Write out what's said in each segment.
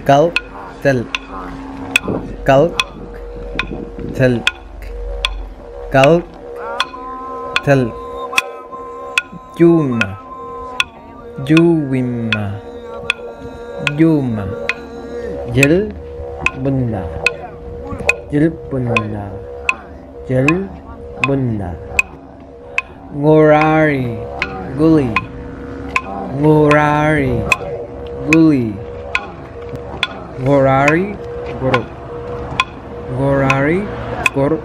tel kal tel kal tel Juma Juwima Juma Jil Bunda Jil Bunda Jil Bunda Ngorari Guli Ngorari Guli Ngorari Guru Ngorari Guru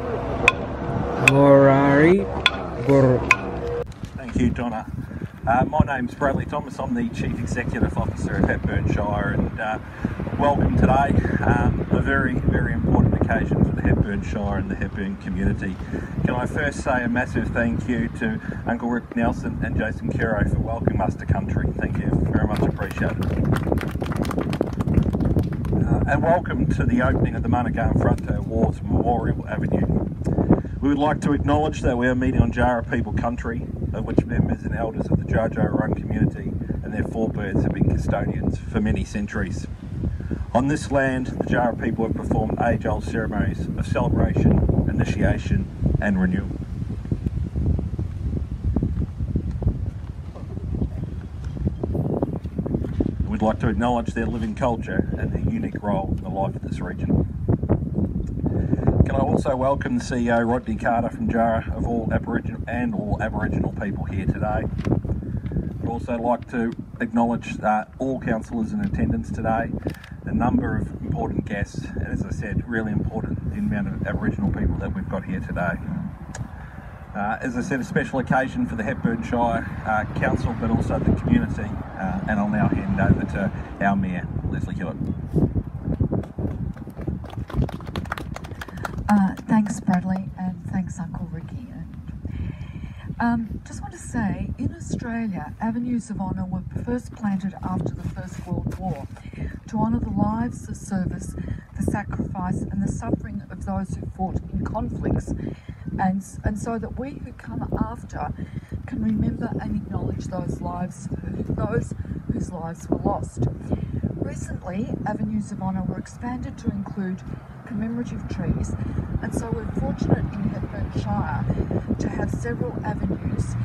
Ngorari Guru. Thank you, Donna. My name's Bradley Thomas. I'm the Chief Executive Officer of Hepburn Shire, and welcome today. A very, very important occasion for the Hepburn Shire and the Hepburn community. Can I first say a massive thank you to Uncle Rick Nelson and Jason Kero for welcoming us to country. Thank you, very much appreciated. And welcome to the opening of the Managaam Frontier Wars Memorial Avenue. We would like to acknowledge that we are meeting on Djaara people country, of which members and elders of the Djaara community and their forebirds have been custodians for many centuries. On this land, the Djaara people have performed age-old ceremonies of celebration, initiation and renewal. We'd like to acknowledge their living culture and their unique role in the life of this region. Can I also welcome the CEO Rodney from Djaara of all Aboriginal people here today. I'd also like to acknowledge all councillors in attendance today, a number of important guests, and as I said, really important the amount of Aboriginal people that we've got here today. As I said, a special occasion for the Hepburn Shire Council, but also the community, and I'll now hand over to our Mayor, Lesley Hewitt. Thanks Bradley, and thanks Uncle Ricky. Just want to say, in Australia, avenues of honour were first planted after the First World War to honour the lives, the service, the sacrifice and the suffering of those who fought in conflicts, and so that we who come after can remember and acknowledge those whose lives were lost. Recently, avenues of honour were expanded to include commemorative trees, and so we're fortunate in Hepburn Shire to have several avenues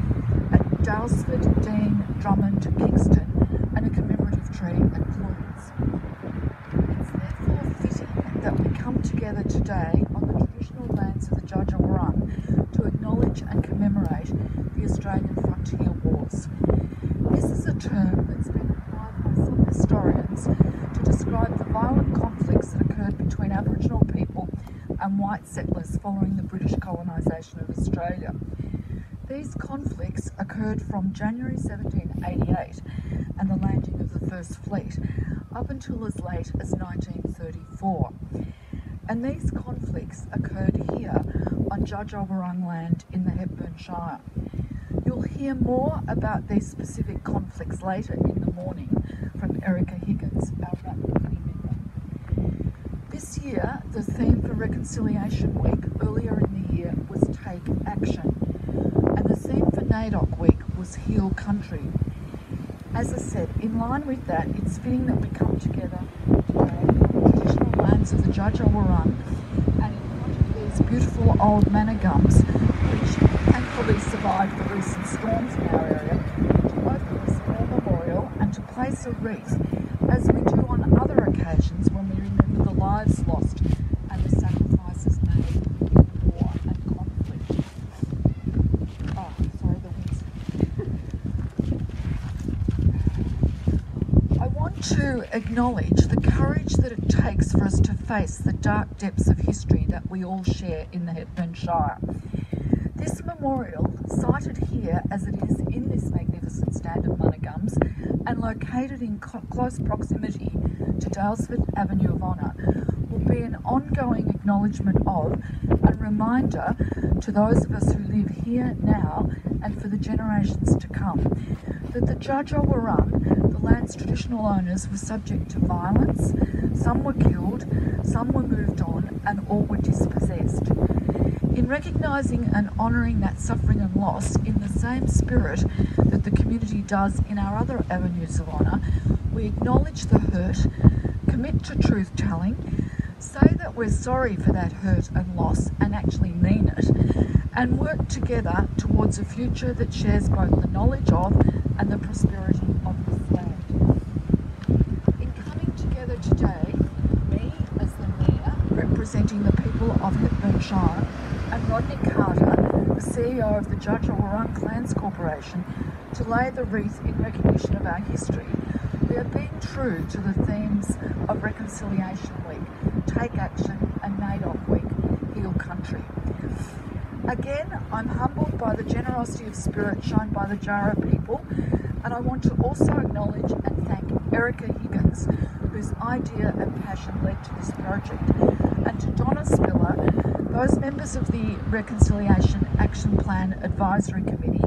at Daylesford, Dean, Drummond, Kingston, and a commemorative tree at Plumes. It's therefore fitting that we come together today on the traditional lands of the Djaara to acknowledge and commemorate the Australian Frontier Wars. This is a term that's been applied by some historians to describe the violent conflicts that occurred between Aboriginal people and white settlers following the British colonisation of Australia. These conflicts occurred from January 1788 and the landing of the First Fleet up until as late as 1934. And these conflicts occurred here on Djaara land in the Hepburn Shire. You'll hear more about these specific conflicts later in the morning from Erica Higgins, our Rodney member. This year, the theme for Reconciliation Week earlier in the year was Take Action, and the theme for NAIDOC Week was Heal Country. As I said, in line with that, it's fitting that we come together today on the traditional lands of the Djaara and in front of these beautiful old manor-gums, which thankfully survived the recent storms in our area, to open a small memorial and to place a wreath, as we do on other occasions when we remember the lives lost and the sacrifices made in war and conflict. Oh, sorry, the winds. I want to acknowledge the courage that it takes for us to face the dark depths of history that we all share in the Hepburn Shire. This memorial, sited here as it is in this magnificent stand of manor-gums and located in close proximity to Daylesford Avenue of Honour, will be an ongoing acknowledgement of and reminder to those of us who live here now and for the generations to come that the Djaara, the land's traditional owners, were subject to violence, some were killed, some were moved on, and all were dispossessed. In recognising and honouring that suffering and loss in the same spirit that the community does in our other avenues of honour, we acknowledge the hurt, commit to truth-telling, say that we're sorry for that hurt and loss and actually mean it, and work together towards a future that shares both the knowledge of and the prosperity of this land. In coming together today, me as the Mayor, representing the people of Hepburn Shire, and Rodney Carter, the CEO of the Djaara Clans Corporation, to lay the wreath in recognition of our history, we are being true to the themes of Reconciliation Week, Take Action, and NAIDOC Week, Heal Country. Again, I'm humbled by the generosity of spirit shown by the Djaara people, and I want to also acknowledge and thank Erica Higgins, whose idea and passion led to this project, and to Donna Spiller, those members of the Reconciliation Action Plan Advisory Committee,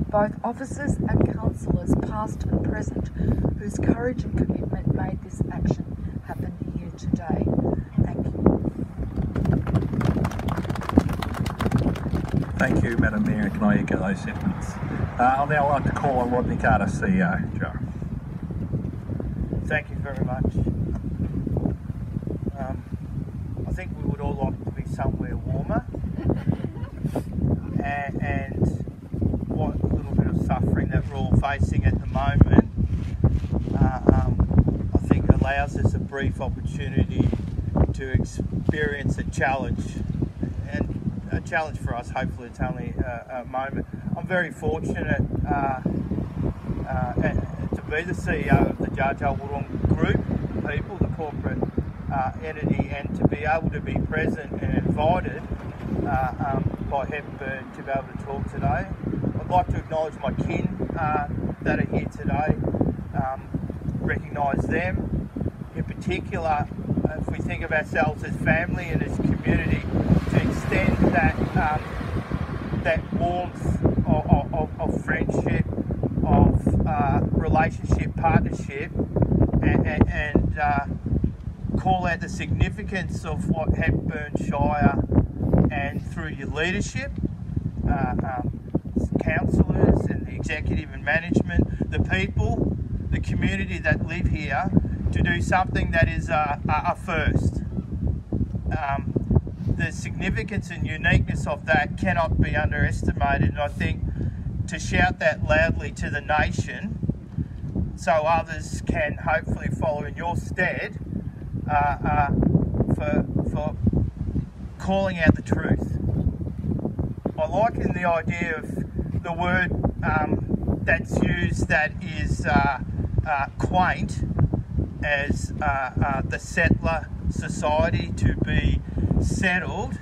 both officers and councillors past and present, whose courage and commitment made this action happen here today. Thank you. Thank you, Madam Mayor. Can I echo those sentiments? I'll now like to call on Rodney Carter, CEO, Djaara. Thank you very much. I think we would all like to be somewhere warmer, and what little bit of suffering that we're all facing at the moment, I think allows us a brief opportunity to experience a challenge, and a challenge for us. Hopefully it's only a moment. I'm very fortunate to be the CEO of the Djaara Group people, the corporate entity, and to be able to be present and invited by Hepburn to be able to talk today. I'd like to acknowledge my kin that are here today, recognise them. In particular, if we think of ourselves as family and as community, to extend that warmth of friendship, of relationship, partnership, and call out the significance of what Hepburn Shire, and through your leadership, councillors and the executive and management, the people, the community that live here, to do something that is a first. The significance and uniqueness of that cannot be underestimated, and I think to shout that loudly to the nation so others can hopefully follow in your stead for calling out the truth. I liken the idea of the word that's used that is quaint as the settler society, to be settled,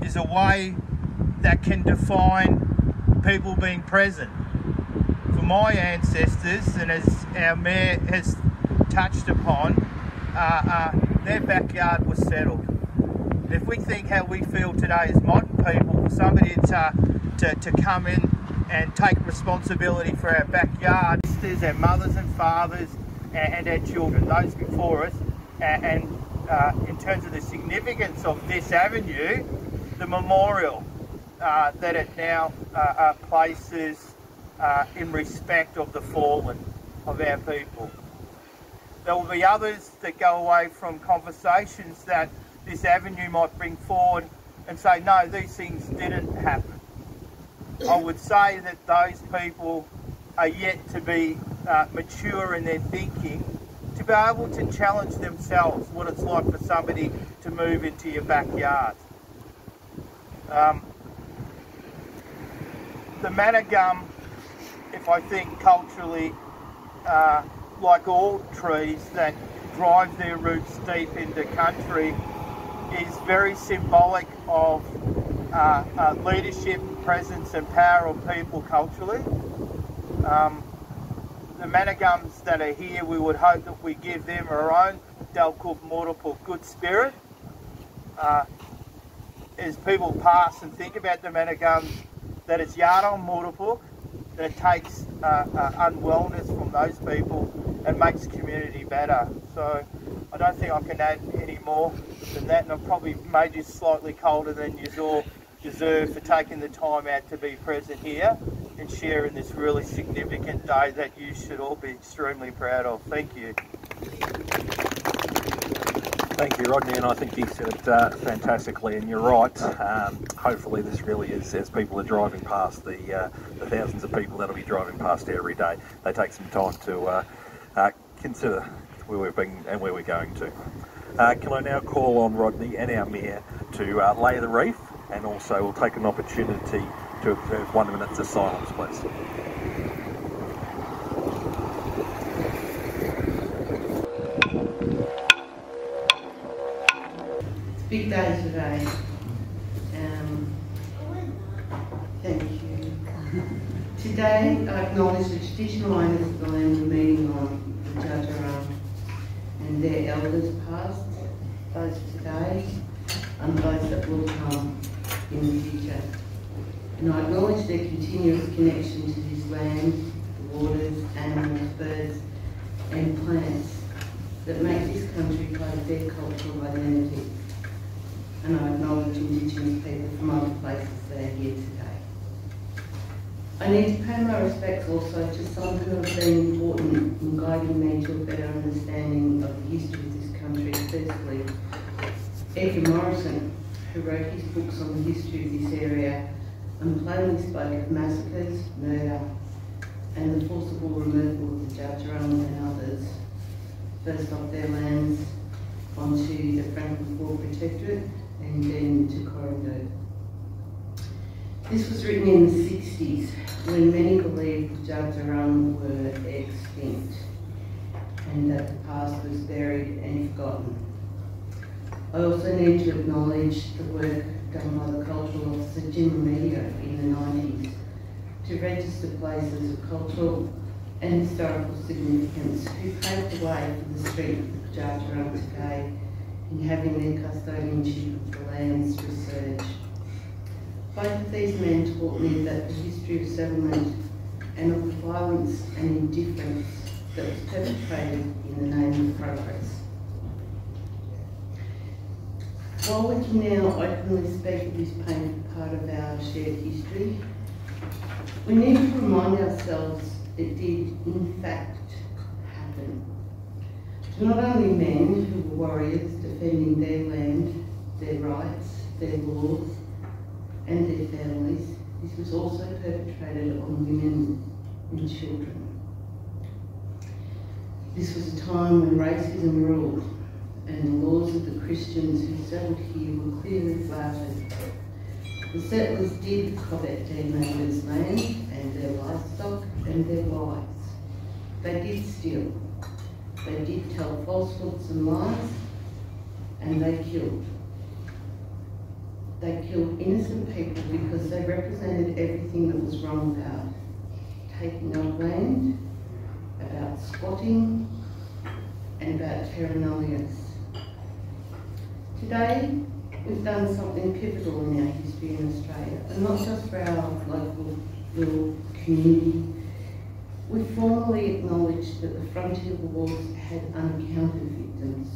is a way that can define people being present. For my ancestors, and as our Mayor has touched upon, their backyard was settled. If we think how we feel today as modern people, for somebody to come in and take responsibility for our backyard, our mothers and fathers and our children, those before us, and in terms of the significance of this avenue, the memorial that it now places in respect of the fallen of our people. There will be others that go away from conversations that this avenue might bring forward and say, no, these things didn't happen. I would say that those people are yet to be mature in their thinking, to be able to challenge themselves what it's like for somebody to move into your backyard. The managum, if I think culturally, like all trees that drive their roots deep into country, is very symbolic of leadership, presence and power of people culturally. The managums that are here, we would hope that we give them our own Coomoora good spirit. As people pass and think about the managums, that it's Djaara Moorapuk that takes unwellness from those people and makes community better. So I don't think I can add any more than that, and I've probably made you slightly colder than you all deserve for taking the time out to be present here and sharing this really significant day that you should all be extremely proud of. Thank you. Thank you, Rodney, and I think you said it fantastically, and you're right. Hopefully this really is, as people are driving past, the thousands of people that'll be driving past every day, they take some time to consider where we've been and where we're going to. Can I now call on Rodney and our Mayor to lay the wreath, and also we'll take an opportunity to observe 1 minute of silence, please. Big day today. Thank you. Today I acknowledge the traditional owners of the land we're meeting on, the Djaara, and their elders past, those today, and those that will come in the future. And I acknowledge their continuous connection to this land, the waters, animals, birds and plants that make this country part of their cultural identity. And I acknowledge Indigenous people from other places that are here today. I need to pay my respects also to some who have been important in guiding me to a better understanding of the history of this country. Firstly, Edgar Morrison, who wrote his books on the history of this area and plainly spoke of massacres, murder, and the forcible removal of the Djaara and others, first off their lands onto the Franklin Ford Protectorate, and then to Coomoora. This was written in the 60s, when many believed the Djaara were extinct and that the past was buried and forgotten. I also need to acknowledge the work done by the cultural officer Jim Remedio in the 90s to register places of cultural and historical significance, who paved the way for the street of the Djaara today in having their custodianship of the lands research. Both of these men taught me that the history of settlement and of the violence and indifference that was perpetrated in the name of progress. While we can now openly speak of this painful part of our shared history, we need to remind ourselves it did in fact happen. To not only men who were warriors defending their land, their rights, their laws, and their families, this was also perpetrated on women and children. This was a time when racism ruled and the laws of the Christians who settled here were clearly flouted. The settlers did covet their neighbours' land and their livestock and their wives. They did steal. They did tell falsehoods and lies, and they killed. They killed innocent people because they represented everything that was wrong about taking up land, about squatting, and about terra nullius. Today, we've done something pivotal in our history in Australia, and not just for our local little community. We formally acknowledged that the frontier wars had uncounted victims,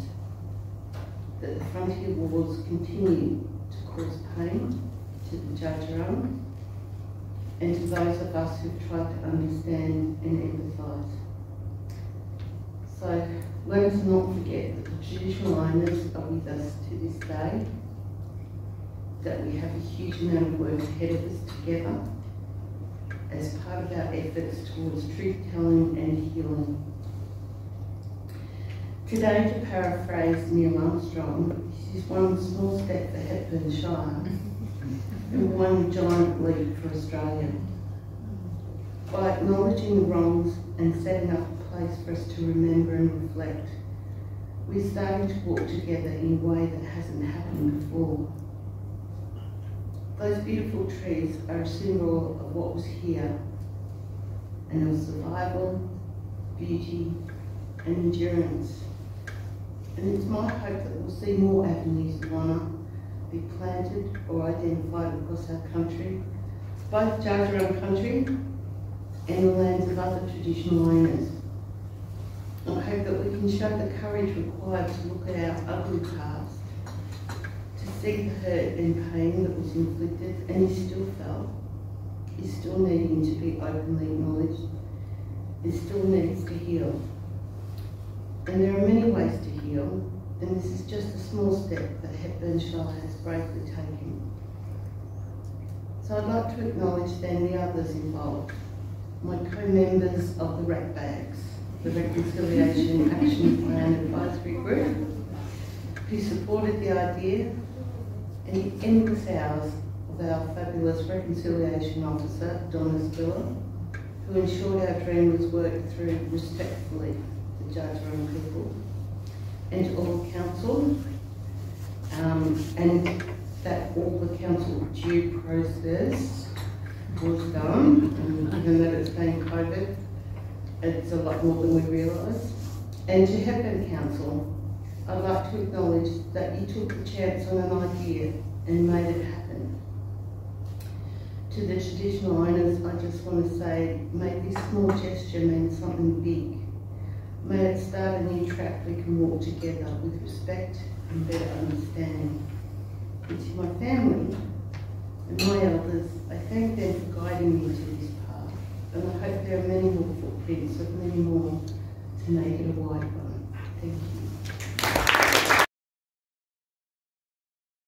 that the frontier wars continued to cause pain to the Djaara and to those of us who've tried to understand and empathise. So let us not forget that the traditional owners are with us to this day, that we have a huge amount of work ahead of us together as part of our efforts towards truth-telling and healing. Today, to paraphrase Neil Armstrong, this is one small step for Hepburn Shire and one giant leap for Australia. By acknowledging the wrongs and setting up a place for us to remember and reflect, we're starting to walk together in a way that hasn't happened before. Those beautiful trees are a symbol of what was here, and of survival, beauty, and endurance. And it's my hope that we'll see more avenues of honour be planted or identified across our country, both Djaara country and the lands of other traditional owners. I hope that we can show the courage required to look at our ugly past, to see the hurt and pain that was inflicted and is still felt, is still needing to be openly acknowledged, and still needs to heal. And there are many ways to heal, and this is just a small step that Hepburn Shire has bravely taken. So I'd like to acknowledge then the others involved, my co-members of the RAC Bags, the Reconciliation Action Plan Advisory Group, who supported the idea, and the endless hours of our fabulous Reconciliation Officer, Daylesford, who ensured our dream was worked through respectfully the Djaara people, and to all the council, and that all the council due process was done, and given that it's been COVID, it's a lot more than we realise. And to Hepburn Council, I'd like to acknowledge that you took the chance on an idea and made it happen. To the traditional owners, I just want to say, may this small gesture mean something big. May it start a new track we can walk together with respect and better understanding. And to my family and my elders, I thank them for guiding me to this path, and I hope there are many more footprints of many more to make it a wide one. Thank you.